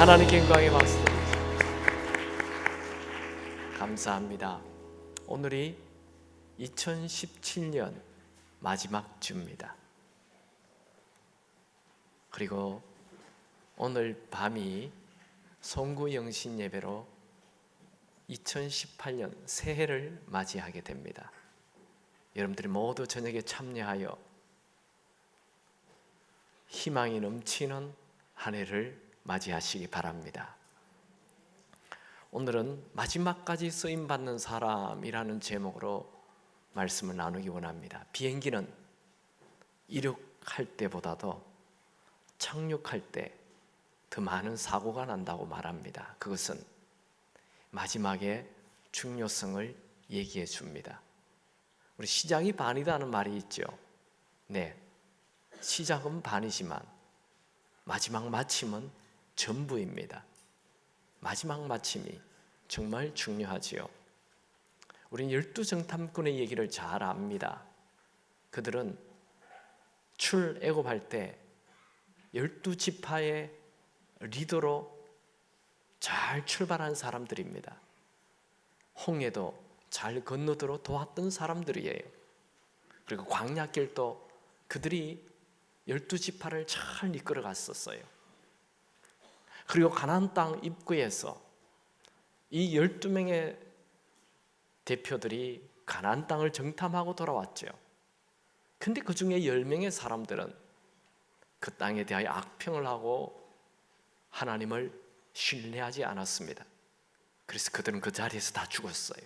하나님께 영광의 박수 드립니다. 감사합니다. 오늘이 2017년 마지막 주입니다. 그리고 오늘 밤이 송구영신 예배로 2018년 새해를 맞이하게 됩니다. 여러분들이 모두 저녁에 참여하여 희망이 넘치는 한 해를 맞이하시기 바랍니다. 오늘은 마지막까지 쓰임받는 사람이라는 제목으로 말씀을 나누기 원합니다. 비행기는 이륙할 때보다도 착륙할 때 더 많은 사고가 난다고 말합니다. 그것은 마지막에 중요성을 얘기해 줍니다. 우리 시작이 반이다는 말이 있죠. 네, 시작은 반이지만 마지막 마침은 전부입니다. 마지막 마침이 정말 중요하지요. 우리는 12정탐꾼의 얘기를 잘 압니다. 그들은 출애굽할 때 12지파의 리더로 잘 출발한 사람들입니다. 홍해도 잘 건너도록 도왔던 사람들이에요. 그리고 광야길도 그들이 12지파를 잘 이끌어 갔었어요. 그리고 가나안 땅 입구에서 이 12명의 대표들이 가나안 땅을 정탐하고 돌아왔죠. 근데 그 중에 10명의 사람들은 그 땅에 대하여 악평을 하고 하나님을 신뢰하지 않았습니다. 그래서 그들은 그 자리에서 다 죽었어요.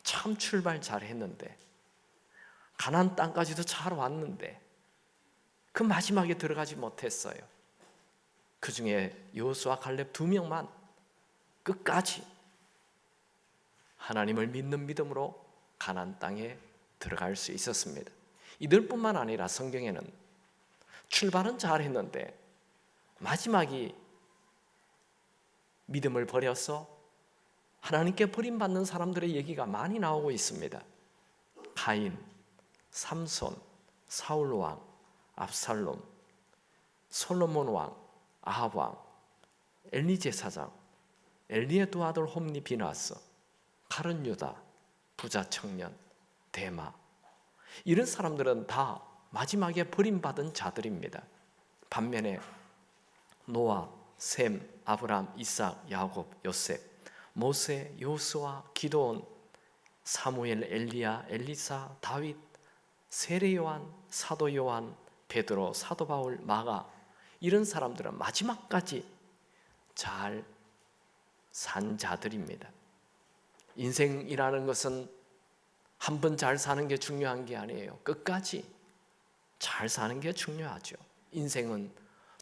참 출발 잘했는데, 가나안 땅까지도 잘 왔는데 그 마지막에 들어가지 못했어요. 그 중에 여호수아 갈렙 2명만 끝까지 하나님을 믿는 믿음으로 가나안 땅에 들어갈 수 있었습니다. 이들뿐만 아니라 성경에는 출발은 잘했는데 마지막이 믿음을 버려서 하나님께 버림받는 사람들의 얘기가 많이 나오고 있습니다. 가인, 삼손, 사울 왕, 압살롬, 솔로몬 왕, 아합 왕, 엘리 제사장, 엘리의 두 아들 홈니 비나스, 가룟 유다, 부자 청년, 데마, 이런 사람들은 다 마지막에 버림받은 자들입니다. 반면에 노아, 셈, 아브람, 이삭, 야곱, 요셉, 모세, 여호수아, 기드온, 사무엘, 엘리야, 엘리사, 다윗, 세례 요한, 사도 요한, 베드로, 사도 바울, 마가, 이런 사람들은 마지막까지 잘 산 자들입니다. 인생이라는 것은 한 번 잘 사는 게 중요한 게 아니에요. 끝까지 잘 사는 게 중요하죠. 인생은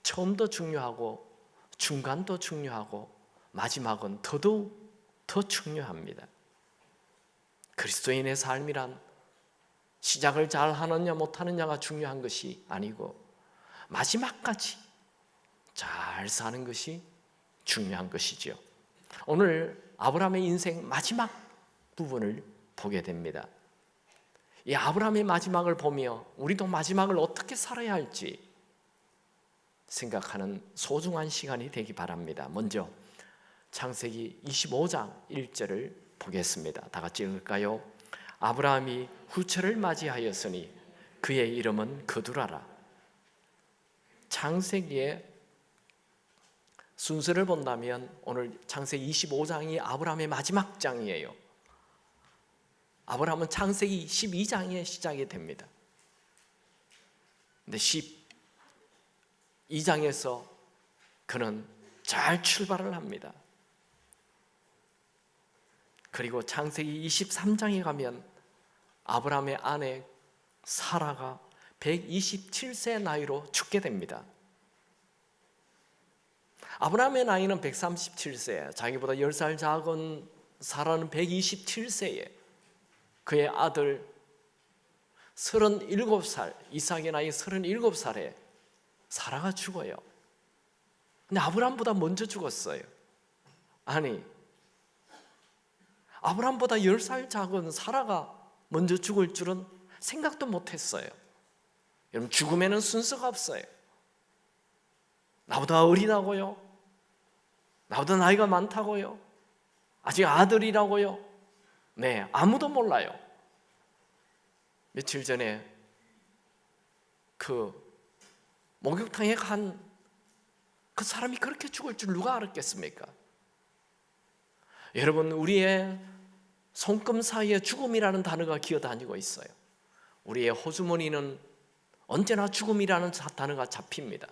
처음도 중요하고 중간도 중요하고 마지막은 더더욱 더 중요합니다. 그리스도인의 삶이란 시작을 잘 하느냐 못하느냐가 중요한 것이 아니고 마지막까지 잘 사는 것이 중요한 것이죠. 오늘 아브라함의 인생 마지막 부분을 보게 됩니다. 이 아브라함의 마지막을 보며 우리도 마지막을 어떻게 살아야 할지 생각하는 소중한 시간이 되기 바랍니다. 먼저 창세기 25장 1절을 보겠습니다. 다 같이 읽을까요? 아브라함이 후처를 맞이하였으니 그의 이름은 그두라라. 창세기의 순서를 본다면 오늘 창세기 25장이 아브라함의 마지막 장이에요. 아브라함은 창세기 12장에 시작이 됩니다. 근데 12장에서 그는 잘 출발을 합니다. 그리고 창세기 23장에 가면 아브라함의 아내 사라가 127세 나이로 죽게 됩니다. 아브라함의 나이는 137세, 자기보다 10살 작은 사라는 127세에 그의 아들 37살, 이삭의 나이 37살에 사라가 죽어요. 근데 아브라함보다 먼저 죽었어요. 아니, 아브라함보다 10살 작은 사라가 먼저 죽을 줄은 생각도 못했어요. 여러분, 죽음에는 순서가 없어요. 나보다 어리다고요? 나보다 나이가 많다고요? 아직 아들이라고요? 네, 아무도 몰라요. 며칠 전에 그 목욕탕에 간 그 사람이 그렇게 죽을 줄 누가 알았겠습니까? 여러분, 우리의 손금 사이에 죽음이라는 단어가 기어다니고 있어요. 우리의 호주머니는 언제나 죽음이라는 단어가 잡힙니다.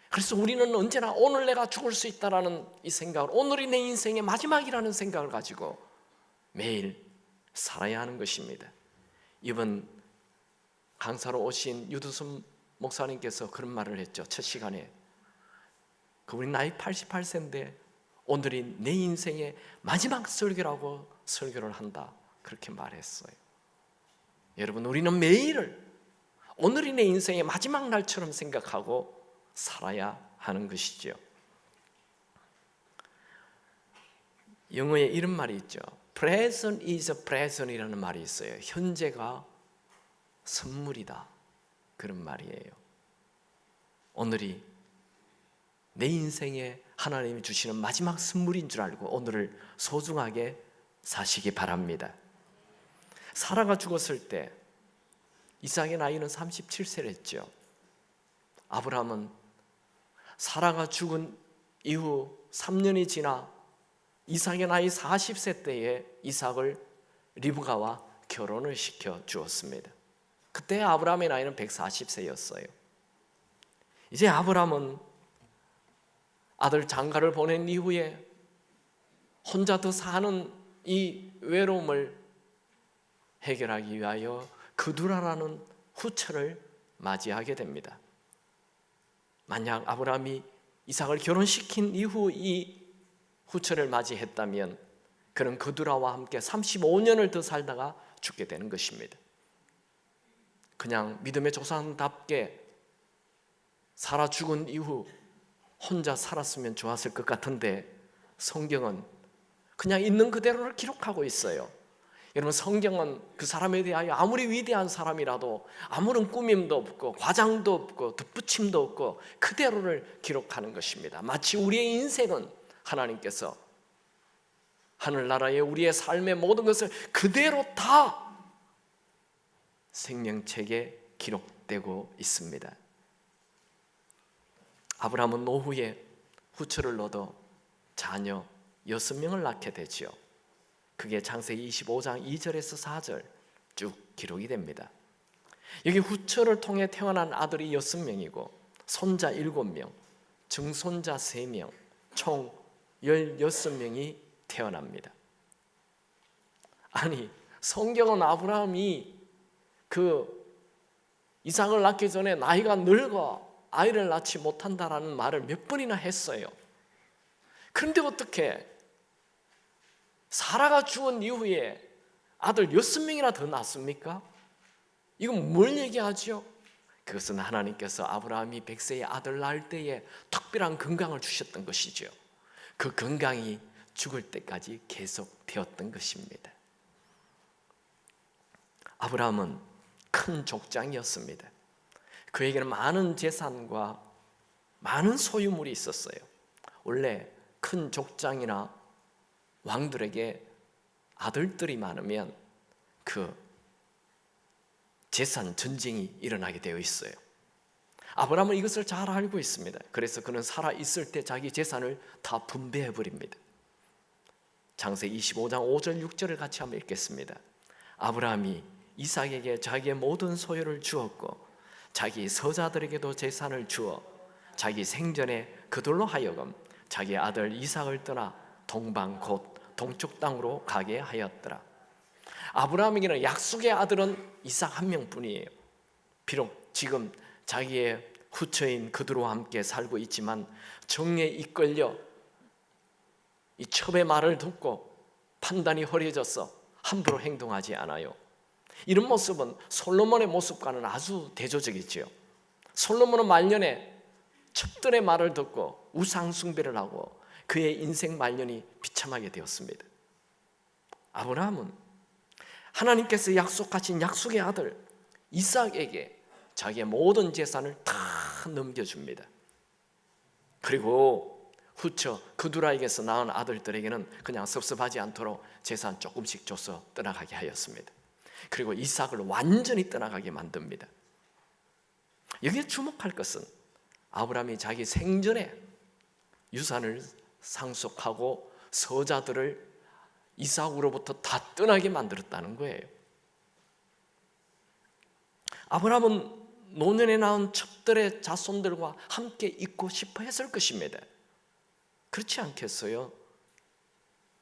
그래서 우리는 언제나 오늘 내가 죽을 수 있다라는 이 생각을, 오늘이 내 인생의 마지막이라는 생각을 가지고 매일 살아야 하는 것입니다. 이번 강사로 오신 유두순 목사님께서 그런 말을 했죠. 첫 시간에 그분이 나이 88세인데 오늘이 내 인생의 마지막 설교라고 설교를 한다, 그렇게 말했어요. 여러분, 우리는 매일을 오늘이 내 인생의 마지막 날처럼 생각하고 살아야 하는 것이죠. 영어에 이런 말이 있죠. Present is a present이라는 말이 있어요. 현재가 선물이다, 그런 말이에요. 오늘이 내 인생에 하나님이 주시는 마지막 선물인 줄 알고 오늘을 소중하게 사시기 바랍니다. 사라가 죽었을 때 이삭의 나이는 37세랬죠. 아브라함은 사라가 죽은 이후 3년이 지나 이삭의 나이 40세 때에 이삭을 리브가와 결혼을 시켜 주었습니다. 그때 아브라함의 나이는 140세였어요. 이제 아브라함은 아들 장가를 보낸 이후에 혼자 더 사는 이 외로움을 해결하기 위하여 그두라라는 후처를 맞이하게 됩니다. 만약 아브라함이 이삭을 결혼시킨 이후 이 후처를 맞이했다면 그는 그두라와 함께 35년을 더 살다가 죽게 되는 것입니다. 그냥 믿음의 조상답게 살아 죽은 이후 혼자 살았으면 좋았을 것 같은데 성경은 그냥 있는 그대로를 기록하고 있어요. 여러분, 성경은 그 사람에 대하여 아무리 위대한 사람이라도 아무런 꾸밈도 없고 과장도 없고 덧붙임도 없고 그대로를 기록하는 것입니다. 마치 우리의 인생은 하나님께서 하늘나라의 우리의 삶의 모든 것을 그대로 다 생명책에 기록되고 있습니다. 아브라함은 노후에 후처를 얻어 자녀 6명을 낳게 되지요. 그게 창세기 25장 2절에서 4절 쭉 기록이 됩니다. 여기 후처를 통해 태어난 아들이 6명이고 손자 7명, 증손자 3명, 총 16명이 태어납니다. 아니, 성경은 아브라함이 그 이삭을 낳기 전에 나이가 늙어 아이를 낳지 못한다라는 말을 몇 번이나 했어요. 그런데 어떻게 사라가 죽은 이후에 아들 6명이나 더 낳습니까? 이건 뭘 얘기하죠? 그것은 하나님께서 아브라함이 100세의 아들 낳을 때에 특별한 건강을 주셨던 것이죠. 그 건강이 죽을 때까지 계속되었던 것입니다. 아브라함은 큰 족장이었습니다. 그에게는 많은 재산과 많은 소유물이 있었어요. 원래 큰 족장이나 왕들에게 아들들이 많으면 그 재산 전쟁이 일어나게 되어 있어요. 아브라함은 이것을 잘 알고 있습니다. 그래서 그는 살아 있을 때 자기 재산을 다 분배해 버립니다. 창세기 25장 5절 6절을 같이 한번 읽겠습니다. 아브라함이 이삭에게 자기의 모든 소유를 주었고 자기 서자들에게도 재산을 주어 자기 생전에 그들로 하여금 자기 아들 이삭을 떠나 동방 곧 동쪽 땅으로 가게 하였더라. 아브라함에게는 약속의 아들은 이삭 한 명뿐이에요. 비록 지금 자기의 후처인 그들과 함께 살고 있지만 정에 이끌려 이 첩의 말을 듣고 판단이 허리해져서 함부로 행동하지 않아요. 이런 모습은 솔로몬의 모습과는 아주 대조적이지요. 솔로몬은 말년에 첩들의 말을 듣고 우상 숭배를 하고 그의 인생 말년이 비참하게 되었습니다. 아브라함은 하나님께서 약속하신 약속의 아들 이삭에게 자기의 모든 재산을 다 넘겨줍니다. 그리고 후처 그두라에게서 낳은 아들들에게는 그냥 섭섭하지 않도록 재산 조금씩 줘서 떠나가게 하였습니다. 그리고 이삭을 완전히 떠나가게 만듭니다. 여기에 주목할 것은 아브라함이 자기 생전에 유산을 상속하고 서자들을 이삭으로부터 다 떠나게 만들었다는 거예요. 아브라함은 노년에 낳은 첩들의 자손들과 함께 있고 싶어 했을 것입니다. 그렇지 않겠어요?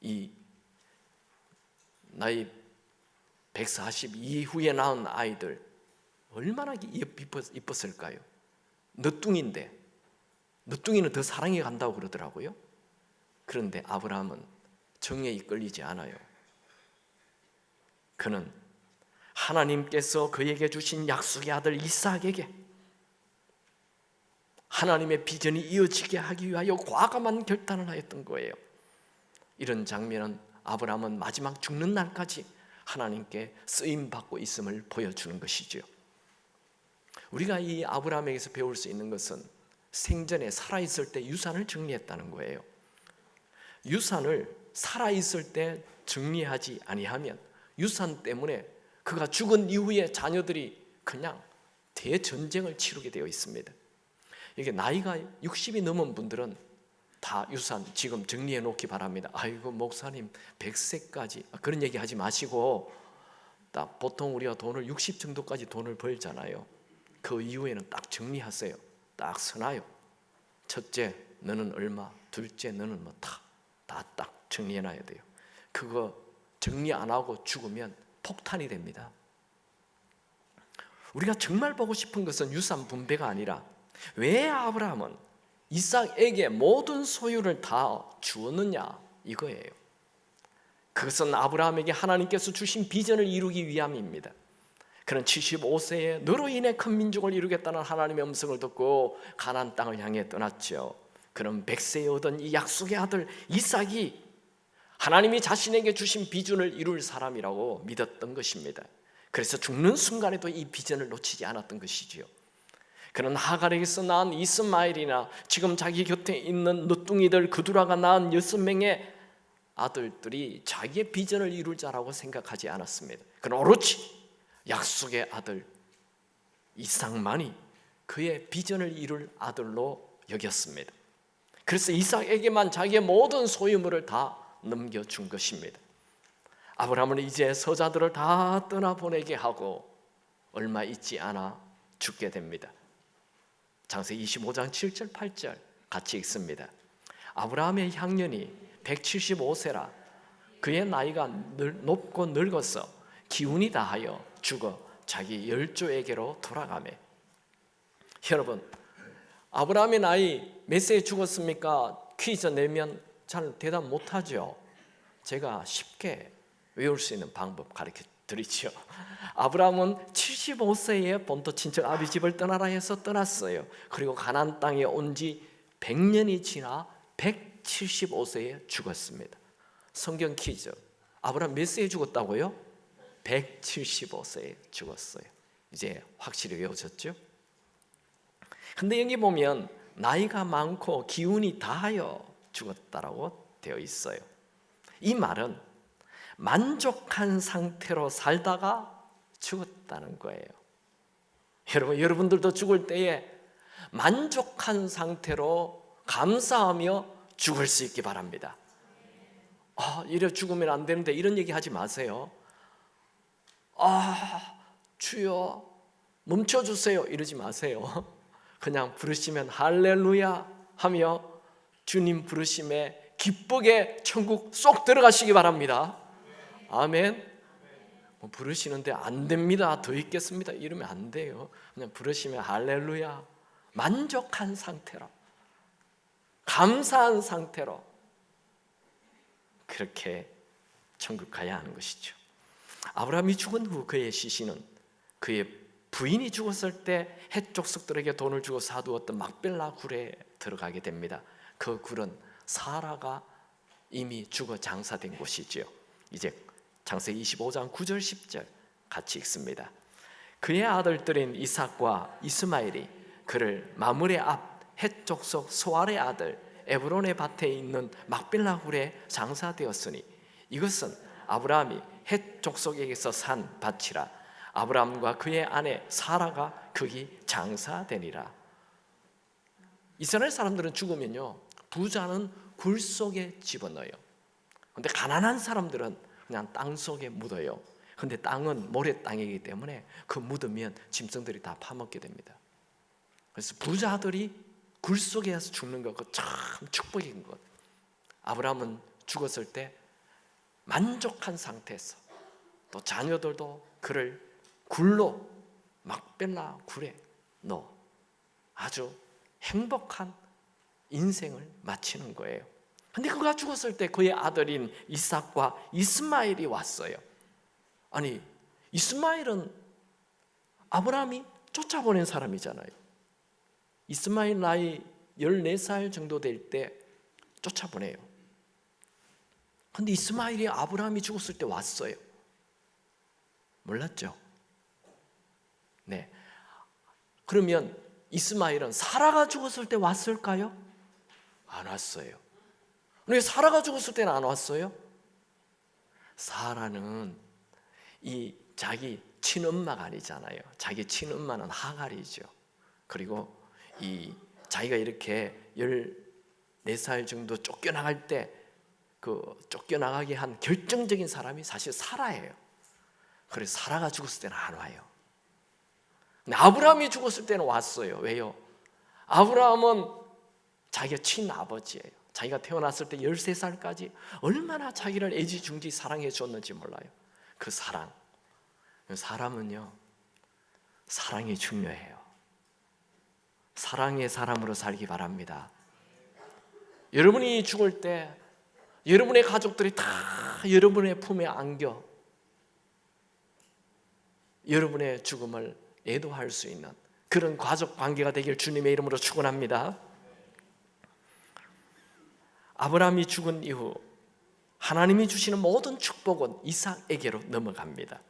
이 나이 140 이후에 낳은 아이들 얼마나 이뻤을까요? 늦둥이인데, 늦둥이는 더 사랑해 간다고 그러더라고요. 그런데 아브라함은 정에 이끌리지 않아요. 그는 하나님께서 그에게 주신 약속의 아들 이삭에게 하나님의 비전이 이어지게 하기 위하여 과감한 결단을 하였던 거예요. 이런 장면은 아브라함은 마지막 죽는 날까지 하나님께 쓰임받고 있음을 보여주는 것이죠. 우리가 이 아브라함에게서 배울 수 있는 것은 생전에 살아있을 때 유산을 정리했다는 거예요. 유산을 살아있을 때 정리하지 아니하면 유산 때문에 그가 죽은 이후에 자녀들이 그냥 대전쟁을 치르게 되어 있습니다. 이게 나이가 60이 넘은 분들은 다 유산 지금 정리해 놓기 바랍니다. 아이고 목사님 100세까지 그런 얘기 하지 마시고, 딱 보통 우리가 돈을 60 정도까지 돈을 벌잖아요. 그 이후에는 딱 정리하세요. 딱 써놔요. 첫째 너는 얼마, 둘째 너는 뭐 다 딱 정리해 놔야 돼요. 그거 정리 안 하고 죽으면 폭탄이 됩니다. 우리가 정말 보고 싶은 것은 유산 분배가 아니라 왜 아브라함은 이삭에게 모든 소유를 다 주었느냐 이거예요. 그것은 아브라함에게 하나님께서 주신 비전을 이루기 위함입니다. 그는 75세에 너로 인해 큰 민족을 이루겠다는 하나님의 음성을 듣고 가나안 땅을 향해 떠났죠. 그는 100세에 얻은 이 약속의 아들 이삭이 하나님이 자신에게 주신 비전을 이룰 사람이라고 믿었던 것입니다. 그래서 죽는 순간에도 이 비전을 놓치지 않았던 것이지요. 그는 하갈에게서 낳은 이스마엘이나 지금 자기 곁에 있는 늦둥이들 그두라가 낳은 6명의 아들들이 자기의 비전을 이룰 자라고 생각하지 않았습니다. 그는 오로지 약속의 아들 이삭만이 그의 비전을 이룰 아들로 여겼습니다. 그래서 이삭에게만 자기의 모든 소유물을 다 넘겨준 것입니다. 아브라함은 이제 서자들을 다 떠나보내게 하고 얼마 있지 않아 죽게 됩니다. 창세기 25장 7절 8절 같이 읽습니다. 아브라함의 향년이 175세라 그의 나이가 높고 늙어서 기운이 다하여 죽어 자기 열조에게로 돌아가매. 여러분, 아브라함의 나이 몇 세에 죽었습니까? 퀴즈 내면 잘 대답 못하죠. 제가 쉽게 외울 수 있는 방법 가르쳐 드리죠. 아브라함은 75세에 본토 친척 아비 집을 떠나라 해서 떠났어요. 그리고 가나안 땅에 온 지 100년이 지나 175세에 죽었습니다. 성경 퀴즈. 아브라함 몇 세에 죽었다고요? 175세에 죽었어요. 이제 확실히 외워졌죠? 근데 여기 보면 나이가 많고 기운이 다하여 죽었다라고 되어 있어요. 이 말은 만족한 상태로 살다가 죽었다는 거예요. 여러분들도 죽을 때에 만족한 상태로 감사하며 죽을 수 있기 바랍니다. 이래 죽으면 안 되는데 이런 얘기 하지 마세요. 주여 멈춰주세요 이러지 마세요. 그냥 부르시면 할렐루야 하며 주님 부르심에 기쁘게 천국 쏙 들어가시기 바랍니다. 아멘. 부르시는데 안 됩니다, 더 있겠습니다 이러면 안 돼요. 그냥 부르시면 할렐루야, 만족한 상태로, 감사한 상태로 그렇게 천국 가야 하는 것이죠. 아브라함이 죽은 후 그의 시신은 그의 부인이 죽었을 때 헷족속들에게 돈을 주고 사두었던 막벨라 굴에 들어가게 됩니다. 그 굴은 사라가 이미 죽어 장사된 곳이지요. 이제 창세기 25장 9절 10절 같이 읽습니다. 그의 아들들인 이삭과 이스마엘이 그를 마므레 앞 헷족속 소알의 아들 에브론의 밭에 있는 막벨라 굴에 장사되었으니 이것은 아브라함이 헷 족속에게서 산 밭이라. 아브라함과 그의 아내 사라가 거기 장사되니라. 이스라엘 사람들은 죽으면요, 부자는 굴 속에 집어넣어요. 근데 가난한 사람들은 그냥 땅 속에 묻어요. 근데 땅은 모래 땅이기 때문에 그 묻으면 짐승들이 다 파먹게 됩니다. 그래서 부자들이 굴 속에서 죽는 것, 참 축복인 것. 아브라함은 죽었을 때 만족한 상태에서, 또 자녀들도 그를 굴로, 막벨라 굴에 넣어 아주 행복한 인생을 마치는 거예요. 근데 그가 죽었을 때 그의 아들인 이삭과 이스마엘이 왔어요. 아니, 이스마엘은 아브라함이 쫓아보낸 사람이잖아요. 이스마엘 나이 14살 정도 될 때 쫓아보내요. 근데 이스마엘이 아브라함이 죽었을 때 왔어요. 몰랐죠? 네. 그러면 이스마엘은 사라가 죽었을 때 왔을까요? 안 왔어요. 왜 사라가 죽었을 때는 안 왔어요? 사라는 이 자기 친엄마가 아니잖아요. 자기 친엄마는 하갈이죠. 그리고 이 자기가 이렇게 14살 정도 쫓겨나갈 때 그 쫓겨나가게 한 결정적인 사람이 사실 사라예요. 그래서 사라가 죽었을 때는 안 와요. 근데 아브라함이 죽었을 때는 왔어요. 왜요? 아브라함은 자기가 친아버지예요. 자기가 태어났을 때 13살까지 얼마나 자기를 애지중지 사랑해 줬는지 몰라요. 그 사랑. 사람은요, 사랑이 중요해요. 사랑의 사람으로 살기 바랍니다. 여러분이 죽을 때 여러분의 가족들이 다 여러분의 품에 안겨 여러분의 죽음을 애도할 수 있는 그런 가족 관계가 되길 주님의 이름으로 축원합니다. 아브라함이 죽은 이후 하나님이 주시는 모든 축복은 이삭에게로 넘어갑니다.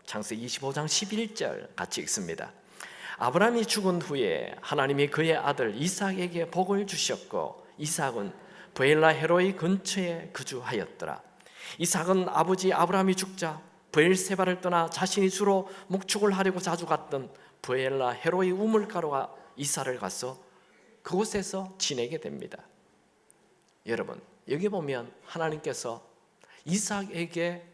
창세기 25장 11절 같이 읽습니다. 아브라함이 죽은 후에 하나님이 그의 아들 이삭에게 복을 주셨고 이삭은 브엘라 헤로이 근처에 거주하였더라. 이삭은 아버지 아브라함이 죽자 브엘세바를 떠나 자신이 주로 목축을 하려고 자주 갔던 브엘라 헤로이 우물가로 이사를 가서 그곳에서 지내게 됩니다. 여러분, 여기 보면 하나님께서 이삭에게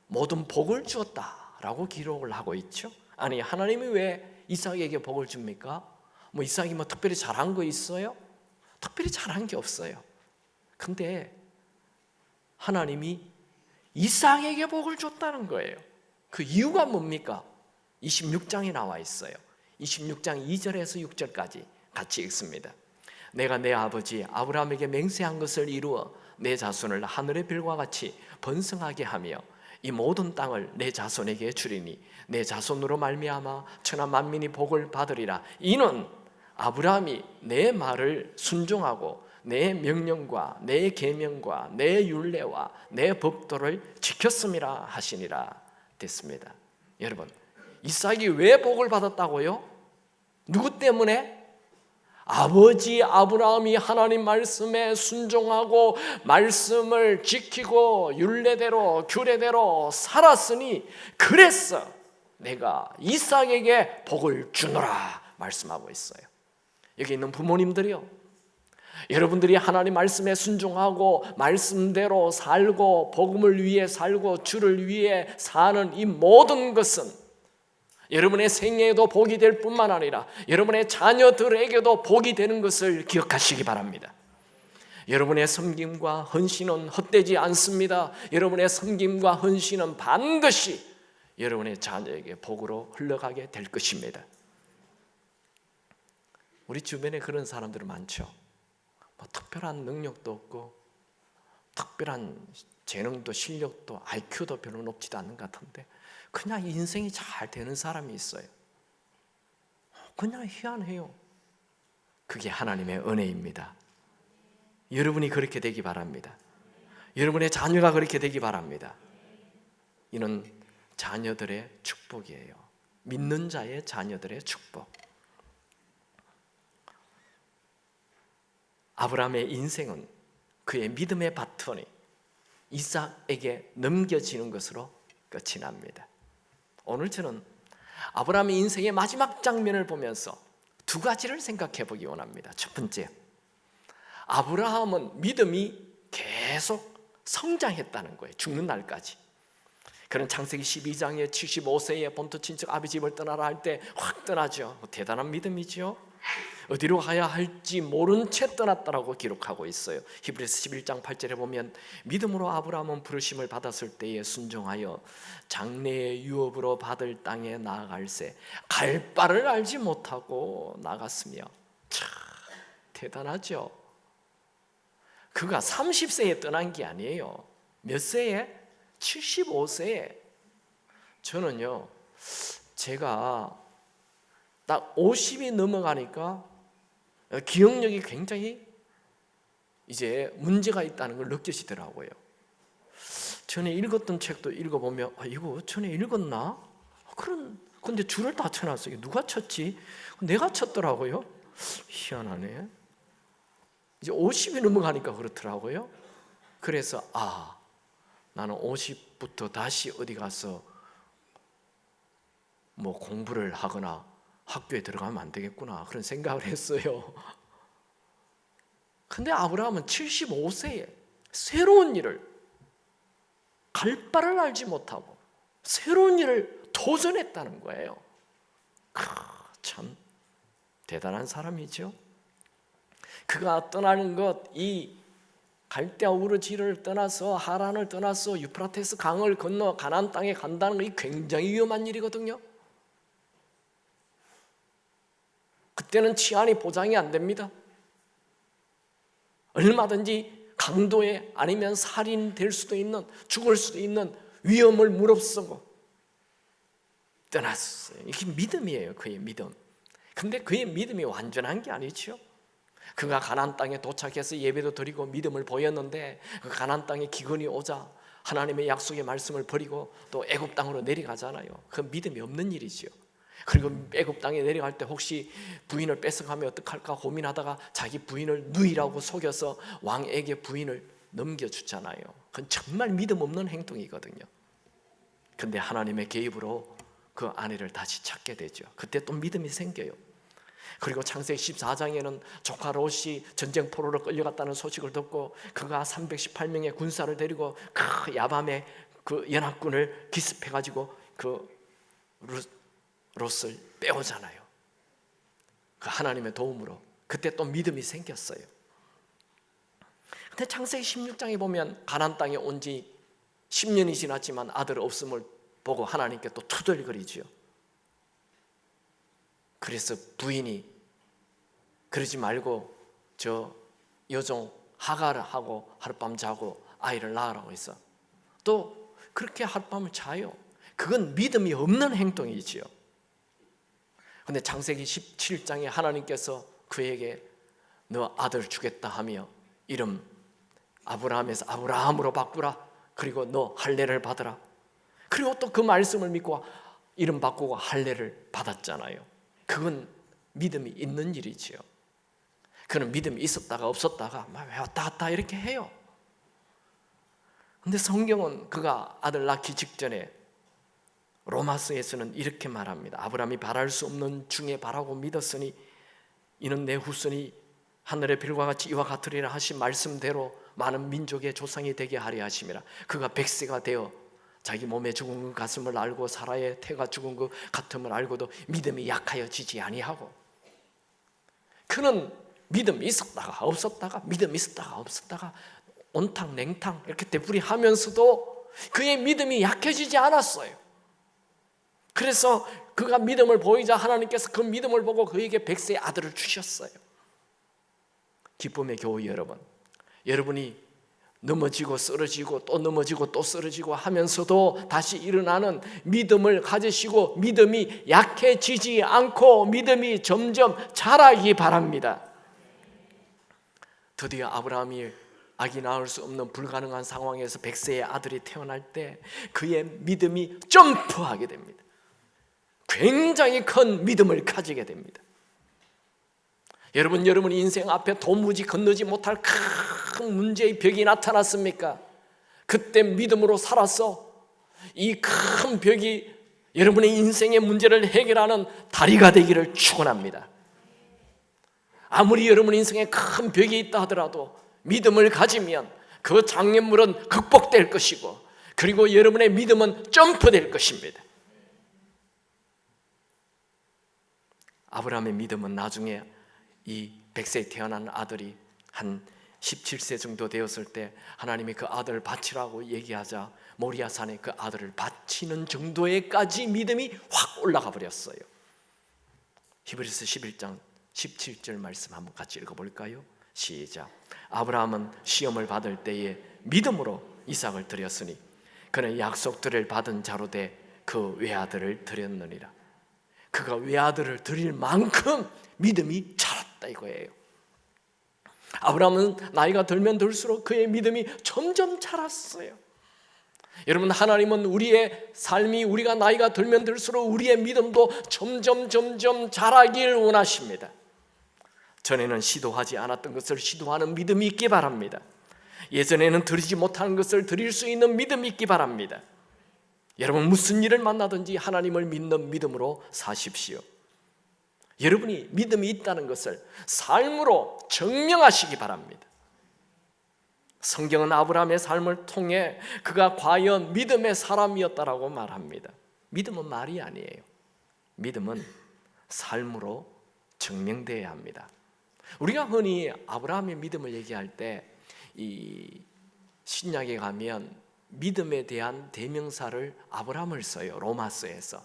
모든 복을 주었다라고 기록을 하고 있죠. 아니, 하나님이 왜 이삭에게 복을 줍니까? 뭐 이삭이 뭐 특별히 잘한 거 있어요? 특별히 잘한 게 없어요. 근데 하나님이 이삭에게 복을 줬다는 거예요. 그 이유가 뭡니까? 26장에 나와 있어요. 26장 2절에서 6절까지 같이 읽습니다. 내가 내 아버지 아브라함에게 맹세한 것을 이루어 내 자손을 하늘의 별과 같이 번성하게 하며 이 모든 땅을 내 자손에게 주리니 내 자손으로 말미암아 천하 만민이 복을 받으리라. 이는 아브라함이 내 말을 순종하고 내 명령과 내 계명과 내 율례와 내 법도를 지켰음이라 하시니라. 됐습니다. 여러분, 이삭이 왜 복을 받았다고요? 누구 때문에? 아버지 아브라함이 하나님 말씀에 순종하고 말씀을 지키고 율례대로 규례대로 살았으니 그래서 내가 이삭에게 복을 주노라 말씀하고 있어요. 여기 있는 부모님들이요, 여러분들이 하나님 말씀에 순종하고 말씀대로 살고 복음을 위해 살고 주를 위해 사는 이 모든 것은 여러분의 생애에도 복이 될 뿐만 아니라 여러분의 자녀들에게도 복이 되는 것을 기억하시기 바랍니다. 여러분의 섬김과 헌신은 헛되지 않습니다. 여러분의 섬김과 헌신은 반드시 여러분의 자녀에게 복으로 흘러가게 될 것입니다. 우리 주변에 그런 사람들은 많죠. 뭐 특별한 능력도 없고 특별한 재능도 실력도 IQ도 별로 높지도 않는 것 같은데 그냥 인생이 잘 되는 사람이 있어요. 그냥 희한해요. 그게 하나님의 은혜입니다. 여러분이 그렇게 되기 바랍니다. 여러분의 자녀가 그렇게 되기 바랍니다. 이는 자녀들의 축복이에요. 믿는 자의 자녀들의 축복. 아브라함의 인생은 그의 믿음의 바톤이 이삭에게 넘겨지는 것으로 끝이 납니다. 오늘 저는 아브라함의 인생의 마지막 장면을 보면서 두 가지를 생각해 보기 원합니다. 첫 번째, 아브라함은 믿음이 계속 성장했다는 거예요. 죽는 날까지. 그런 창세기 12장에 75세에 본토 친척 아비 집을 떠나라 할 때 확 떠나죠. 대단한 믿음이죠. 어디로 가야 할지 모른 채 떠났다라고 기록하고 있어요. 히브리서 11장 8절에 보면 믿음으로 아브라함은 부르심을 받았을 때에 순종하여 장래의 유업으로 받을 땅에 나아갈새 갈 바를 알지 못하고 나갔으며. 참 대단하죠. 그가 30세에 떠난 게 아니에요. 몇 세에? 75세에. 저는요, 제가 딱 50이 넘어가니까 기억력이 굉장히 이제 문제가 있다는 걸 느껴지더라고요. 전에 읽었던 책도 읽어보면 이거 전에 읽었나? 근데 줄을 다 쳐놨어요. 누가 쳤지? 내가 쳤더라고요. 희한하네. 이제 50이 넘어가니까 그렇더라고요. 그래서 나는 50부터 다시 어디 가서 뭐 공부를 하거나 학교에 들어가면 안 되겠구나 그런 생각을 했어요. 근데 아브라함은 75세에 새로운 일을 갈 바를 알지 못하고 새로운 일을 도전했다는 거예요. 참 대단한 사람이죠. 그가 떠나는 것, 이 갈대아 우르지를 떠나서 하란을 떠나서 유프라테스 강을 건너 가나안 땅에 간다는 것이 굉장히 위험한 일이거든요. 그때는 치안이 보장이 안 됩니다. 얼마든지 강도에 아니면 살인될 수도 있는, 죽을 수도 있는 위험을 무릅쓰고 떠났어요. 이게 믿음이에요. 그의 믿음. 근데 그의 믿음이 완전한 게 아니죠. 그가 가나안 땅에 도착해서 예배도 드리고 믿음을 보였는데 그 가나안 땅에 기근이 오자 하나님의 약속의 말씀을 버리고 또 애굽 땅으로 내려가잖아요. 그 믿음이 없는 일이죠. 그리고 애굽 땅에 내려갈 때 혹시 부인을 뺏어가면 어떡할까 고민하다가 자기 부인을 누이라고 속여서 왕에게 부인을 넘겨주잖아요. 그건 정말 믿음 없는 행동이거든요. 근데 하나님의 개입으로 그 아내를 다시 찾게 되죠. 그때 또 믿음이 생겨요. 그리고 창세기 14장에는 조카 롯이 전쟁 포로로 끌려갔다는 소식을 듣고 그가 318명의 군사를 데리고 그 야밤에 그 연합군을 기습해가지고 그 롯을 빼오잖아요. 그 하나님의 도움으로 그때 또 믿음이 생겼어요. 근데 창세기 16장에 보면 가나안 땅에 온 지 10년이 지났지만 아들 없음을 보고 하나님께 또 투덜거리죠. 그래서 부인이 그러지 말고 저 여종 하갈하고 하룻밤 자고 아이를 낳으라고 해서 또 그렇게 하룻밤을 자요. 그건 믿음이 없는 행동이지요. 근데 창세기 17장에 하나님께서 그에게 너 아들 주겠다 하며 이름 아브라함에서 아브라함으로 바꾸라. 그리고 너 할례를 받으라. 그리고 또 그 말씀을 믿고 이름 바꾸고 할례를 받았잖아요. 그건 믿음이 있는 일이지요. 그는 믿음이 있었다가 없었다가 왔다 갔다 이렇게 해요. 근데 성경은 그가 아들 낳기 직전에 로마서에서는 이렇게 말합니다. 아브라함이 바랄 수 없는 중에 바라고 믿었으니 이는 내 후손이 하늘의 별과 같이 이와 같으리라 하신 말씀대로 많은 민족의 조상이 되게 하려 하심이라. 그가 100세가 되어 자기 몸에 죽은 그 가슴을 알고 사라의 태가 죽은 그 같음을 알고도 믿음이 약하여지지 아니하고, 그는 믿음이 있었다가 없었다가 믿음이 있었다가 없었다가 온탕 냉탕 이렇게 되풀이하면서도 그의 믿음이 약해지지 않았어요. 그래서 그가 믿음을 보이자 하나님께서 그 믿음을 보고 그에게 100세의 아들을 주셨어요. 기쁨의 교우 여러분, 여러분이 넘어지고 쓰러지고 또 넘어지고 또 쓰러지고 하면서도 다시 일어나는 믿음을 가지시고 믿음이 약해지지 않고 믿음이 점점 자라기 바랍니다. 드디어 아브라함이 아기 낳을 수 없는 불가능한 상황에서 100세의 아들이 태어날 때 그의 믿음이 점프하게 됩니다. 굉장히 큰 믿음을 가지게 됩니다. 여러분 인생 앞에 도무지 건너지 못할 큰 문제의 벽이 나타났습니까? 그때 믿음으로 살아서 이 큰 벽이 여러분의 인생의 문제를 해결하는 다리가 되기를 축원합니다. 아무리 여러분 인생에 큰 벽이 있다 하더라도 믿음을 가지면 그 장애물은 극복될 것이고, 그리고 여러분의 믿음은 점프될 것입니다. 아브라함의 믿음은 나중에 이 100세에 태어난 아들이 한 17세 정도 되었을 때 하나님이 그 아들을 바치라고 얘기하자 모리아산에 그 아들을 바치는 정도에까지 믿음이 확 올라가 버렸어요. 히브리서 11장 17절 말씀 한번 같이 읽어볼까요? 시작. 아브라함은 시험을 받을 때에 믿음으로 이삭을 드렸으니 그는 약속들을 받은 자로 돼 그 외아들을 드렸느니라. 그가 외아들을 드릴 만큼 믿음이 자랐다 이거예요. 아브라함은 나이가 들면 들수록 그의 믿음이 점점 자랐어요. 여러분, 하나님은 우리의 삶이, 우리가 나이가 들면 들수록 우리의 믿음도 점점 자라길 원하십니다. 전에는 시도하지 않았던 것을 시도하는 믿음이 있기 바랍니다. 예전에는 드리지 못하는 것을 드릴 수 있는 믿음이 있기 바랍니다. 여러분, 무슨 일을 만나든지 하나님을 믿는 믿음으로 사십시오. 여러분이 믿음이 있다는 것을 삶으로 증명하시기 바랍니다. 성경은 아브라함의 삶을 통해 그가 과연 믿음의 사람이었다라고 말합니다. 믿음은 말이 아니에요. 믿음은 삶으로 증명되어야 합니다. 우리가 흔히 아브라함의 믿음을 얘기할 때 이 신약에 가면 믿음에 대한 대명사를 아브라함을 써요. 로마서에서.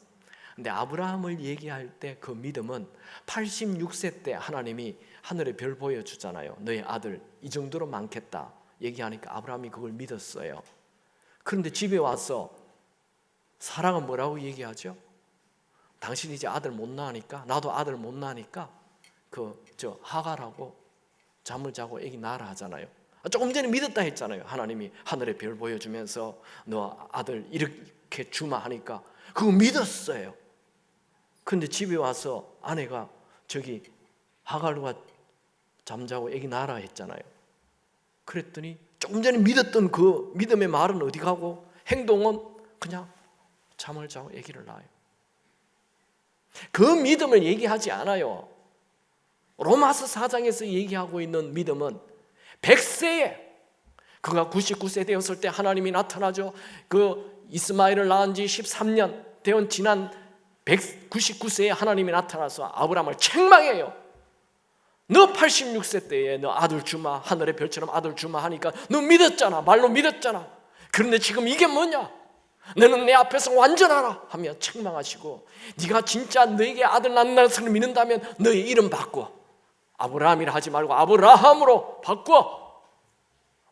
근데 아브라함을 얘기할 때 그 믿음은 86세 때 하나님이 하늘에 별 보여주잖아요. 너의 아들 이 정도로 많겠다 얘기하니까 아브라함이 그걸 믿었어요. 그런데 집에 와서 사랑은 뭐라고 얘기하죠? 당신이 이제 아들 못 낳으니까, 나도 아들 못 낳으니까 하갈하고 잠을 자고 애기 낳으라 하잖아요. 조금 전에 믿었다 했잖아요. 하나님이 하늘에 별 보여주면서 너 아들 이렇게 주마 하니까 그거 믿었어요. 근데 집에 와서 아내가 저기 하갈과 잠자고 애기 낳으라 했잖아요. 그랬더니 조금 전에 믿었던 그 믿음의 말은 어디 가고 행동은 그냥 잠을 자고 애기를 낳아요. 그 믿음을 얘기하지 않아요. 로마서 4장에서 얘기하고 있는 믿음은 100세에 그가 99세 되었을 때 하나님이 나타나죠. 그 이스마엘을 낳은 지 13년 되온 지난 199세에 하나님이 나타나서 아브라함을 책망해요. 너 86세 때에 너 아들 주마, 하늘의 별처럼 아들 주마 하니까 너 믿었잖아. 말로 믿었잖아. 그런데 지금 이게 뭐냐? 너는 내 앞에서 완전하라 하며 책망하시고, 네가 진짜 너에게 아들 낳는 것을 믿는다면 너의 이름 바꿔. 아브라함이라 하지 말고 아브라함으로 바꿔.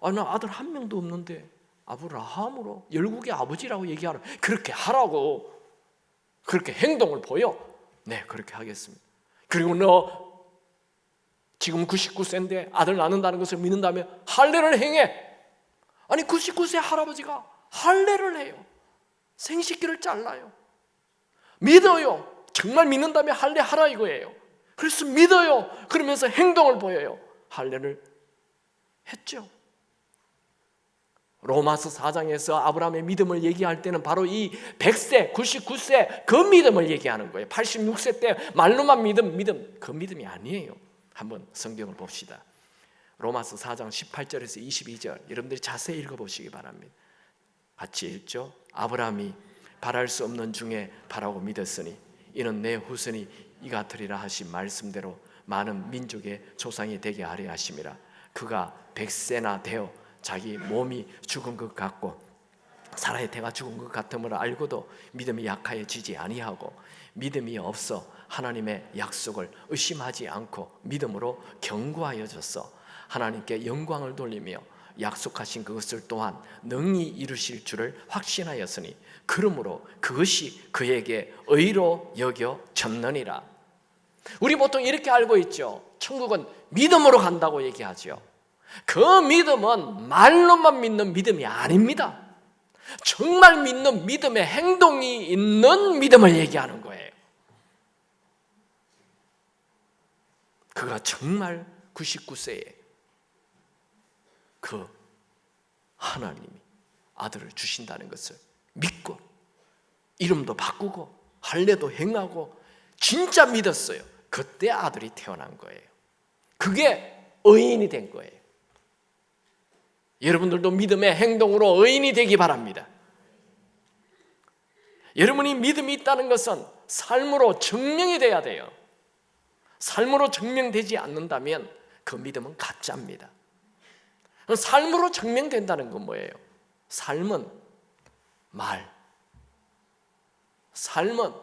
나 아들 한 명도 없는데 아브라함으로, 열국의 아버지라고 얘기하라. 그렇게 하라고. 그렇게 행동을 보여. 네, 그렇게 하겠습니다. 그리고 너 지금 99세인데 아들 낳는다는 것을 믿는다면 할례를 행해. 아니 99세 할아버지가 할례를 해요. 생식기를 잘라요. 믿어요. 정말 믿는다면 할례 하라 이거예요. 그래서 믿어요. 그러면서 행동을 보여요. 할례를 했죠. 로마서 4장에서 아브라함의 믿음을 얘기할 때는 바로 이 100세, 99세 그 믿음을 얘기하는 거예요. 86세 때 말로만 믿음 그 믿음이 아니에요. 한번 성경을 봅시다. 로마서 4장 18절에서 22절 여러분들이 자세히 읽어보시기 바랍니다. 같이 읽죠. 아브라함이 바랄 수 없는 중에 바라고 믿었으니 이는 내 후손이 이같으리라 하신 말씀대로 많은 민족의 조상이 되게 하려 하심이라. 그가 100세나 되어 자기 몸이 죽은 것 같고 사라의 태가 죽은 것 같음을 알고도 믿음이 약하여지지 아니하고 믿음이 없어 하나님의 약속을 의심하지 않고 믿음으로 견고하여졌어 하나님께 영광을 돌리며 약속하신 그것을 또한 능히 이루실 줄을 확신하였으니 그러므로 그것이 그에게 의로 여겨졌느니라. 우리 보통 이렇게 알고 있죠. 천국은 믿음으로 간다고 얘기하죠. 그 믿음은 말로만 믿는 믿음이 아닙니다. 정말 믿는 믿음의 행동이 있는 믿음을 얘기하는 거예요. 그가 정말 99세에 그 하나님이 아들을 주신다는 것을 믿고 이름도 바꾸고 할례도 행하고 진짜 믿었어요. 그때 아들이 태어난 거예요. 그게 의인이 된 거예요. 여러분들도 믿음의 행동으로 의인이 되기 바랍니다. 여러분이 믿음이 있다는 것은 삶으로 증명이 돼야 돼요. 삶으로 증명되지 않는다면 그 믿음은 가짜입니다. 삶으로 증명된다는 건 뭐예요? 삶은 말, 삶은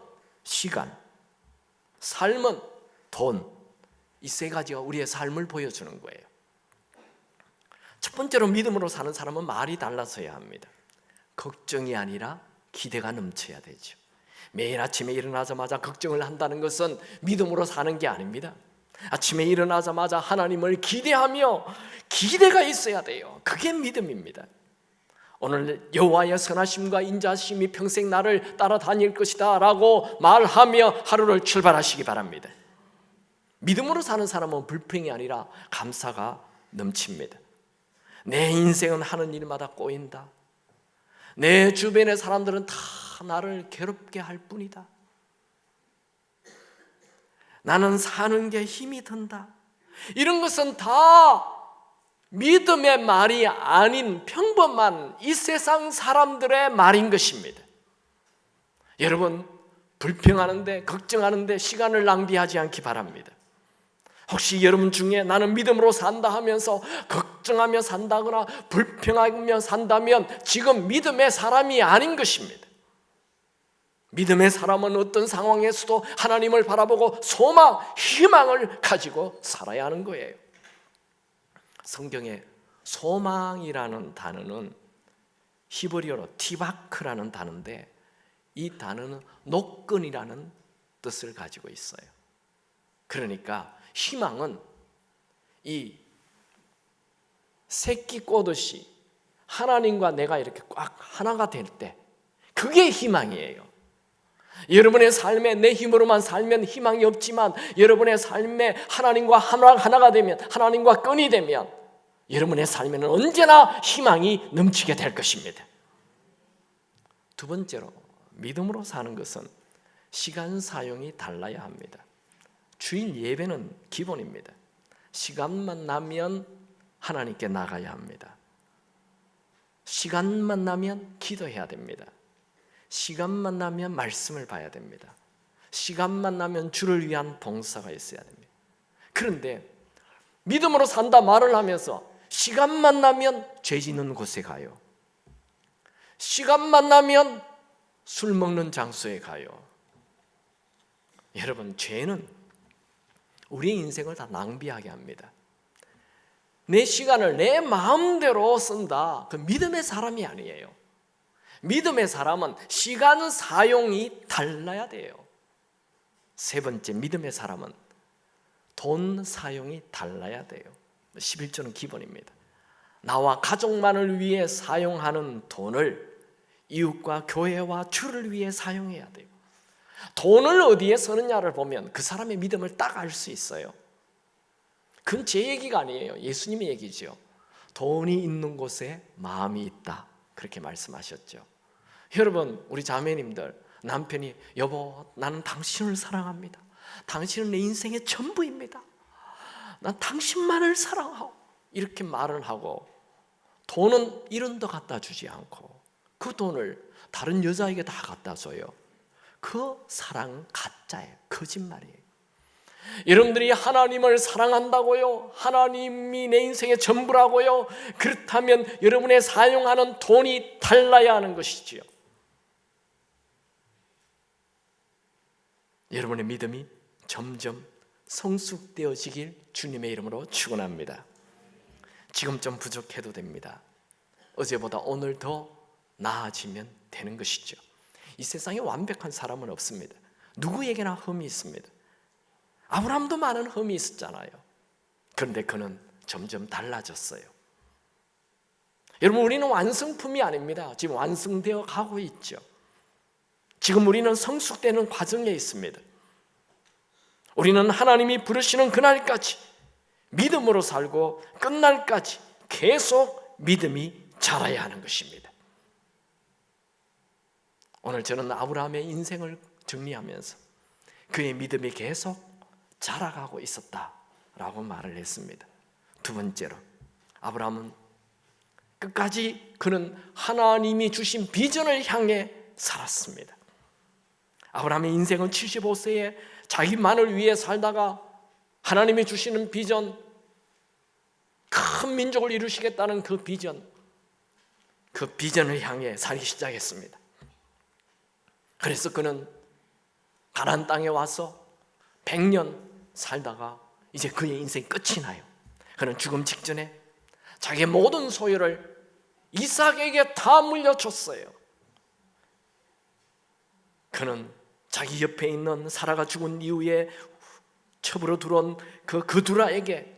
시간, 삶은 돈, 이 세 가지가 우리의 삶을 보여주는 거예요. 첫 번째로 믿음으로 사는 사람은 말이 달라서야 합니다. 걱정이 아니라 기대가 넘쳐야 되죠. 매일 아침에 일어나자마자 걱정을 한다는 것은 믿음으로 사는 게 아닙니다. 아침에 일어나자마자 하나님을 기대하며 기대가 있어야 돼요. 그게 믿음입니다. 오늘 여호와의 선하심과 인자심이 평생 나를 따라다닐 것이다 라고 말하며 하루를 출발하시기 바랍니다. 믿음으로 사는 사람은 불평이 아니라 감사가 넘칩니다. 내 인생은 하는 일마다 꼬인다. 내 주변의 사람들은 다 나를 괴롭게 할 뿐이다. 나는 사는 게 힘이 든다. 이런 것은 다 믿음의 말이 아닌 평범한 이 세상 사람들의 말인 것입니다. 여러분, 불평하는데 걱정하는데 시간을 낭비하지 않기 바랍니다. 혹시 여러분 중에 나는 믿음으로 산다 하면서 걱정하며 산다거나 불평하며 산다면 지금 믿음의 사람이 아닌 것입니다. 믿음의 사람은 어떤 상황에서도 하나님을 바라보고 소망, 희망을 가지고 살아야 하는 거예요. 성경에 소망이라는 단어는 히브리어로 티바크라는 단어인데 이 단어는 노끈이라는 뜻을 가지고 있어요. 그러니까 희망은 이 새끼 꼬듯이 하나님과 내가 이렇게 꽉 하나가 될 때 그게 희망이에요. 여러분의 삶에 내 힘으로만 살면 희망이 없지만 여러분의 삶에 하나님과 하나가 되면, 하나님과 끈이 되면 여러분의 삶에는 언제나 희망이 넘치게 될 것입니다. 두 번째로 믿음으로 사는 것은 시간 사용이 달라야 합니다. 주일 예배는 기본입니다. 시간만 나면 하나님께 나가야 합니다. 시간만 나면 기도해야 됩니다. 시간만 나면 말씀을 봐야 됩니다. 시간만 나면 주를 위한 봉사가 있어야 됩니다. 그런데 믿음으로 산다 말을 하면서 시간만 나면 죄 짓는 곳에 가요. 시간만 나면 술 먹는 장소에 가요. 여러분, 죄는 우리의 인생을 다 낭비하게 합니다. 내 시간을 내 마음대로 쓴다. 그 믿음의 사람이 아니에요. 믿음의 사람은 시간 사용이 달라야 돼요. 세 번째, 믿음의 사람은 돈 사용이 달라야 돼요. 11조는 기본입니다. 나와 가족만을 위해 사용하는 돈을 이웃과 교회와 주를 위해 사용해야 돼요. 돈을 어디에 쓰느냐를 보면 그 사람의 믿음을 딱 알 수 있어요. 그건 제 얘기가 아니에요. 예수님의 얘기죠. 돈이 있는 곳에 마음이 있다. 그렇게 말씀하셨죠. 여러분, 우리 자매님들, 남편이 여보, 나는 당신을 사랑합니다. 당신은 내 인생의 전부입니다. 난 당신만을 사랑하고 이렇게 말을 하고 돈은 1원도 갖다 주지 않고 그 돈을 다른 여자에게 다 갖다 줘요. 그 사랑은 가짜예요. 거짓말이에요. 여러분들이 하나님을 사랑한다고요? 하나님이 내 인생의 전부라고요? 그렇다면 여러분의 사용하는 돈이 달라야 하는 것이지요. 여러분의 믿음이 점점 성숙되어지길 주님의 이름으로 축원합니다. 지금 좀 부족해도 됩니다. 어제보다 오늘 더 나아지면 되는 것이죠. 이 세상에 완벽한 사람은 없습니다. 누구에게나 흠이 있습니다. 아브라함도 많은 흠이 있었잖아요. 그런데 그는 점점 달라졌어요. 여러분, 우리는 완성품이 아닙니다. 지금 완성되어 가고 있죠. 지금 우리는 성숙되는 과정에 있습니다. 우리는 하나님이 부르시는 그날까지 믿음으로 살고 끝날까지 계속 믿음이 자라야 하는 것입니다. 오늘 저는 아브라함의 인생을 정리하면서 그의 믿음이 계속 자라가고 있었다라고 말을 했습니다. 두 번째로, 아브라함은 끝까지 그는 하나님이 주신 비전을 향해 살았습니다. 아브라함의 인생은 75세에 자기만을 위해 살다가 하나님이 주시는 비전, 큰 민족을 이루시겠다는 그 비전을 향해 살기 시작했습니다. 그래서 그는 가나안 땅에 와서 100년 살다가 이제 그의 인생 끝이 나요. 그는 죽음 직전에 자기의 모든 소유를 이삭에게 다 물려줬어요. 그는 자기 옆에 있는 사라가 죽은 이후에 첩으로 들어온 그 그두라에게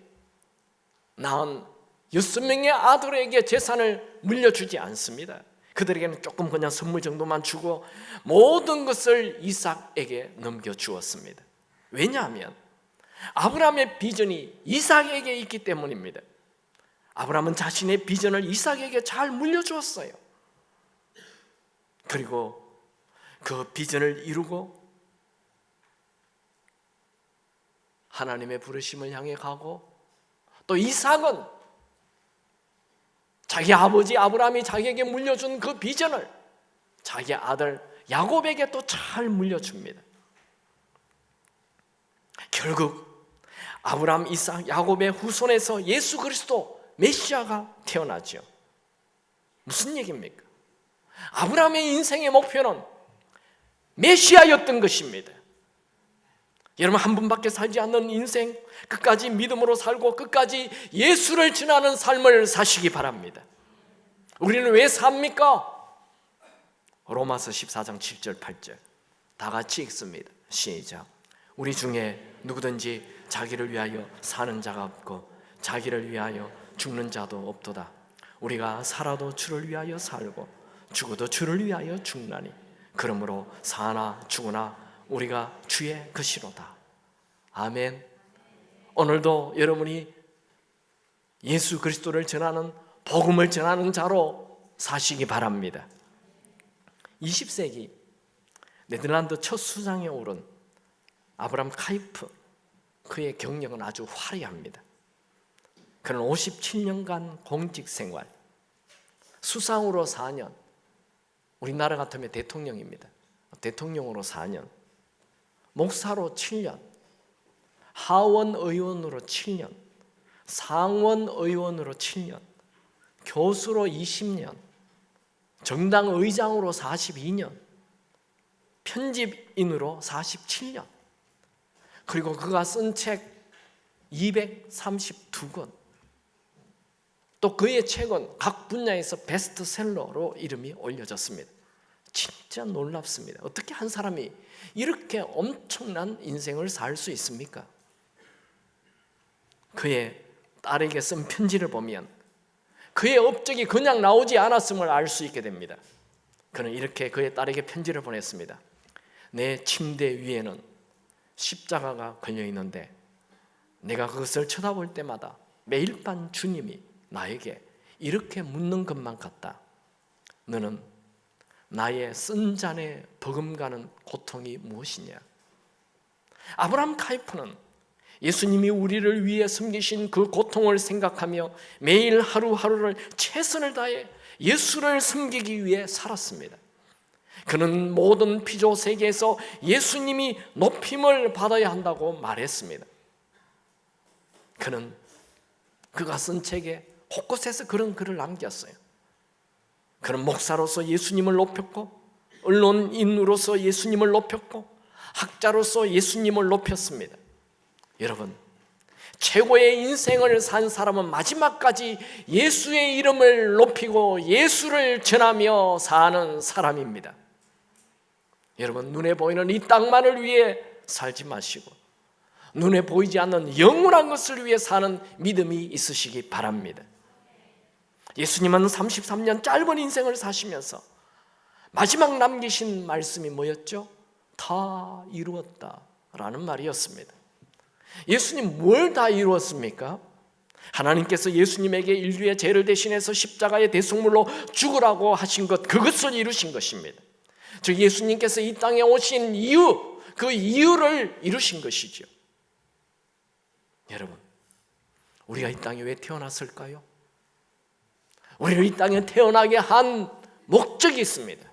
낳은 6명의 아들에게 재산을 물려주지 않습니다. 그들에게는 조금 그냥 선물 정도만 주고 모든 것을 이삭에게 넘겨주었습니다. 왜냐하면 아브라함의 비전이 이삭에게 있기 때문입니다. 아브라함은 자신의 비전을 이삭에게 잘 물려주었어요. 그리고 그 비전을 이루고 하나님의 부르심을 향해 가고, 또 이삭은 자기 아버지 아브라함이 자기에게 물려준 그 비전을 자기 아들 야곱에게 또 잘 물려줍니다. 결국 아브라함, 이삭, 야곱의 후손에서 예수 그리스도 메시아가 태어나죠. 무슨 얘기입니까? 아브라함의 인생의 목표는 메시아였던 것입니다. 여러분, 한 분밖에 살지 않는 인생, 끝까지 믿음으로 살고 끝까지 예수를 전하는 삶을 사시기 바랍니다. 우리는 왜 삽니까? 로마서 14장 7절 8절 다 같이 읽습니다. 시작. 우리 중에 누구든지 자기를 위하여 사는 자가 없고 자기를 위하여 죽는 자도 없도다. 우리가 살아도 주를 위하여 살고 죽어도 주를 위하여 죽나니 그러므로 사나 죽으나 우리가 주의 것이로다. 아멘. 오늘도 여러분이 예수 그리스도를 전하는, 복음을 전하는 자로 사시기 바랍니다. 20세기 네덜란드 첫 수장에 오른 아브람 카이프, 그의 경력은 아주 화려합니다. 그는 57년간 공직 생활, 수상으로 4년, 우리나라 같으면 대통령입니다. 대통령으로 4년, 목사로 7년, 하원 의원으로 7년, 상원 의원으로 7년, 교수로 20년, 정당 의장으로 42년, 편집인으로 47년, 그리고 그가 쓴 책 232권, 또 그의 책은 각 분야에서 베스트셀러로 이름이 올려졌습니다. 진짜 놀랍습니다. 어떻게 한 사람이 이렇게 엄청난 인생을 살 수 있습니까? 그의 딸에게 쓴 편지를 보면 그의 업적이 그냥 나오지 않았음을 알 수 있게 됩니다. 그는 이렇게 그의 딸에게 편지를 보냈습니다. 내 침대 위에는 십자가가 걸려 있는데 내가 그것을 쳐다볼 때마다 매일 밤 주님이 나에게 이렇게 묻는 것만 같다. 너는 나의 쓴 잔에 버금가는 고통이 무엇이냐? 아브람 카이프는 예수님이 우리를 위해 섬기신 그 고통을 생각하며 매일 하루하루를 최선을 다해 예수를 섬기기 위해 살았습니다. 그는 모든 피조 세계에서 예수님이 높임을 받아야 한다고 말했습니다. 그는 그가 쓴 책에 곳곳에서 그런 글을 남겼어요. 그는 목사로서 예수님을 높였고, 언론인으로서 예수님을 높였고, 학자로서 예수님을 높였습니다. 여러분, 최고의 인생을 산 사람은 마지막까지 예수의 이름을 높이고 예수를 전하며 사는 사람입니다. 여러분, 눈에 보이는 이 땅만을 위해 살지 마시고 눈에 보이지 않는 영원한 것을 위해 사는 믿음이 있으시기 바랍니다. 예수님은 33년 짧은 인생을 사시면서 마지막 남기신 말씀이 뭐였죠? 다 이루었다 라는 말이었습니다. 예수님 뭘 다 이루었습니까? 하나님께서 예수님에게 인류의 죄를 대신해서 십자가의 대속물로 죽으라고 하신 것, 그것을 이루신 것입니다. 즉 예수님께서 이 땅에 오신 이유, 그 이유를 이루신 것이죠. 여러분, 우리가 이 땅에 왜 태어났을까요? 우리를 이 땅에 태어나게 한 목적이 있습니다.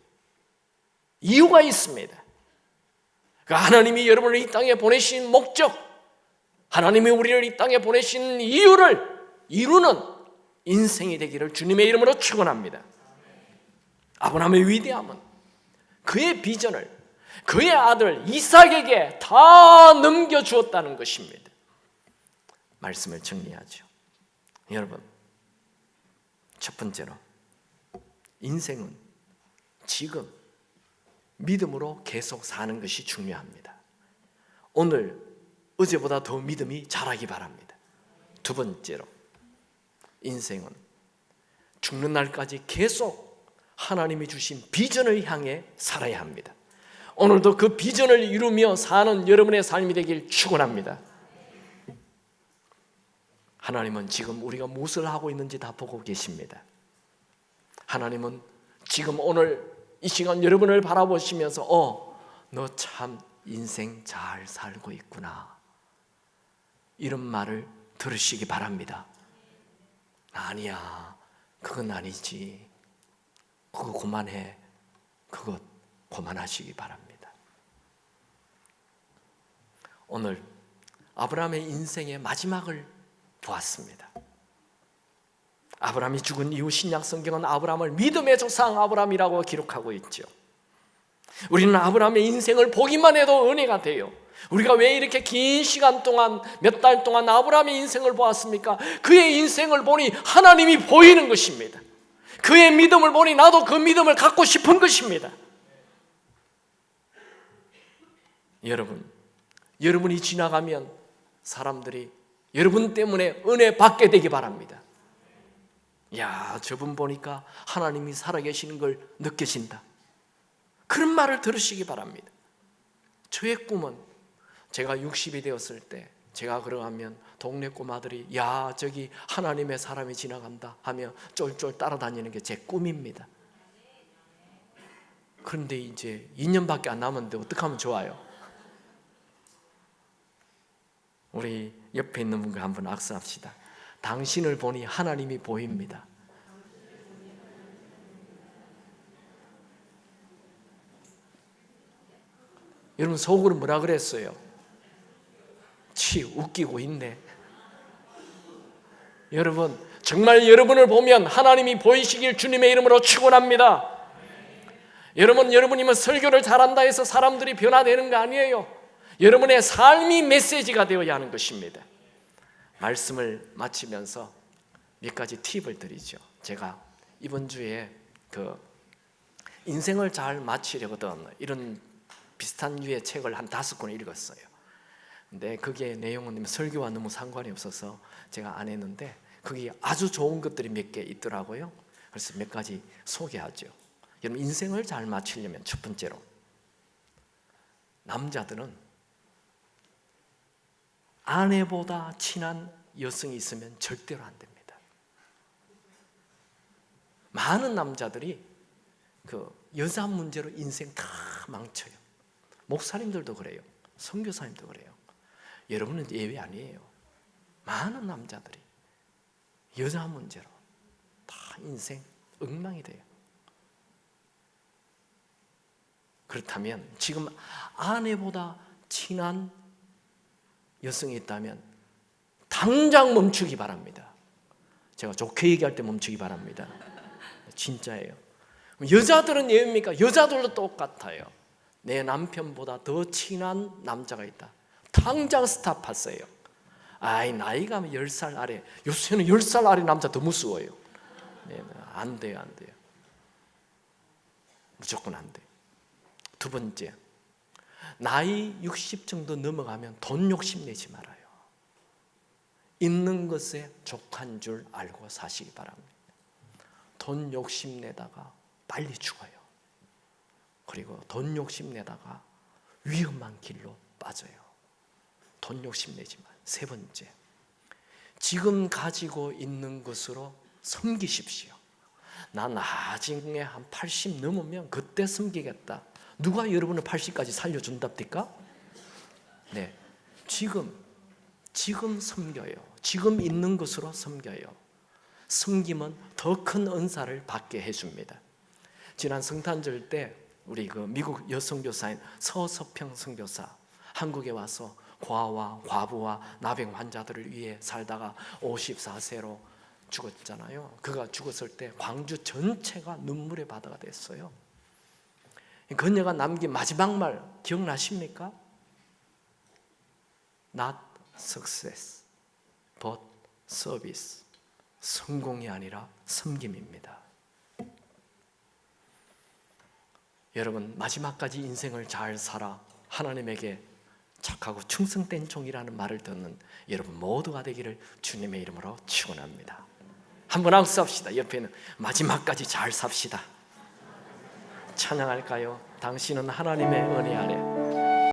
이유가 있습니다. 하나님이 여러분을 이 땅에 보내신 목적, 하나님이 우리를 이 땅에 보내신 이유를 이루는 인생이 되기를 주님의 이름으로 축원합니다. 아브라함의 위대함은 그의 비전을 그의 아들 이삭에게 다 넘겨주었다는 것입니다. 말씀을 정리하죠. 여러분, 첫 번째로 인생은 지금 믿음으로 계속 사는 것이 중요합니다. 오늘 어제보다 더 믿음이 자라기 바랍니다. 두 번째로 인생은 죽는 날까지 계속 하나님이 주신 비전을 향해 살아야 합니다. 오늘도 그 비전을 이루며 사는 여러분의 삶이 되길 축원합니다. 하나님은 지금 우리가 무엇을 하고 있는지 다 보고 계십니다. 하나님은 지금 오늘 이 시간 여러분을 바라보시면서 너 참 인생 잘 살고 있구나, 이런 말을 들으시기 바랍니다. 아니야, 그건 아니지, 그거 그만해, 그것 그만하시기 바랍니다. 오늘 아브라함의 인생의 마지막을 보았습니다. 아브라함이 죽은 이후 신약 성경은 아브라함을 믿음의 조상 아브라함이라고 기록하고 있죠. 우리는 아브라함의 인생을 보기만 해도 은혜가 돼요. 우리가 왜 이렇게 긴 시간 동안, 몇 달 동안 아브라함의 인생을 보았습니까? 그의 인생을 보니 하나님이 보이는 것입니다. 그의 믿음을 보니 나도 그 믿음을 갖고 싶은 것입니다. 여러분이 지나가면 사람들이 여러분 때문에 은혜 받게 되기 바랍니다. 야, 저분 보니까 하나님이 살아계시는 걸 느껴진다, 그런 말을 들으시기 바랍니다. 저의 꿈은 제가 60이 되었을 때 제가 걸어가면 동네 꼬마들이 야, 저기 하나님의 사람이 지나간다 하며 쫄쫄 따라다니는 게 제 꿈입니다. 그런데 이제 2년밖에 안 남았는데 어떻게 하면 좋아요? 우리 옆에 있는 분과 한번 악수합시다. 당신을 보니 하나님이 보입니다. 여러분 속으로 뭐라 그랬어요? 웃기고 있네. 여러분, 정말 여러분을 보면 하나님이 보이시길 주님의 이름으로 축원합니다. 여러분이면 설교를 잘한다 해서 사람들이 변화되는 거 아니에요. 여러분의 삶이 메시지가 되어야 하는 것입니다. 말씀을 마치면서 몇 가지 팁을 드리죠. 제가 이번 주에 인생을 잘 마치려거든 이런 비슷한 류의 책을 한 5권 읽었어요. 근데 그게 내용은 설교와 너무 상관이 없어서 제가 안 했는데 거기 아주 좋은 것들이 몇 개 있더라고요. 그래서 몇 가지 소개하죠. 여러분, 인생을 잘 마치려면 첫 번째로 남자들은 아내보다 친한 여성이 있으면 절대로 안 됩니다. 많은 남자들이 여자 문제로 인생 다 망쳐요. 목사님들도 그래요. 선교사님도 그래요. 여러분은 예외 아니에요. 많은 남자들이 여자 문제로 다 인생 엉망이 돼요. 그렇다면 지금 아내보다 친한 여성이 있다면 당장 멈추기 바랍니다. 제가 좋게 얘기할 때 멈추기 바랍니다. 진짜예요. 여자들은 예입니까? 여자들도 똑같아요. 내 남편보다 더 친한 남자가 있다. 당장 스탑하세요. 나이가 10살 아래, 요새는 10살 아래 남자 더 무서워요. 안 돼요. 무조건 안 돼요. 두 번째, 나이 60 정도 넘어가면 돈 욕심 내지 말아요. 있는 것에 족한 줄 알고 사시기 바랍니다. 돈 욕심 내다가 빨리 죽어요. 그리고 돈 욕심 내다가 위험한 길로 빠져요. 돈 욕심내지 마. 세 번째, 지금 가지고 있는 것으로 섬기십시오. 나 나중에 한 80 넘으면 그때 섬기겠다. 누가 여러분을 80까지 살려준답니까? 네, 지금 섬겨요. 지금 있는 것으로 섬겨요. 섬김은 더 큰 은사를 받게 해줍니다. 지난 성탄절 때 우리 그 미국 여성교사인 서서평 선교사 한국에 와서 고아와 과부와 나병 환자들을 위해 살다가 54세로 죽었잖아요. 그가 죽었을 때 광주 전체가 눈물의 바다가 됐어요. 그녀가 남긴 마지막 말 기억나십니까? Not success, but service. 성공이 아니라 섬김입니다. 여러분, 마지막까지 인생을 잘 살아 하나님에게 착하고 충성된 종이라는 말을 듣는 여러분 모두가 되기를 주님의 이름으로 축원합니다. 한번 악수합시다. 옆에는 마지막까지 잘 삽시다. 찬양할까요? 당신은 하나님의 은혜 아래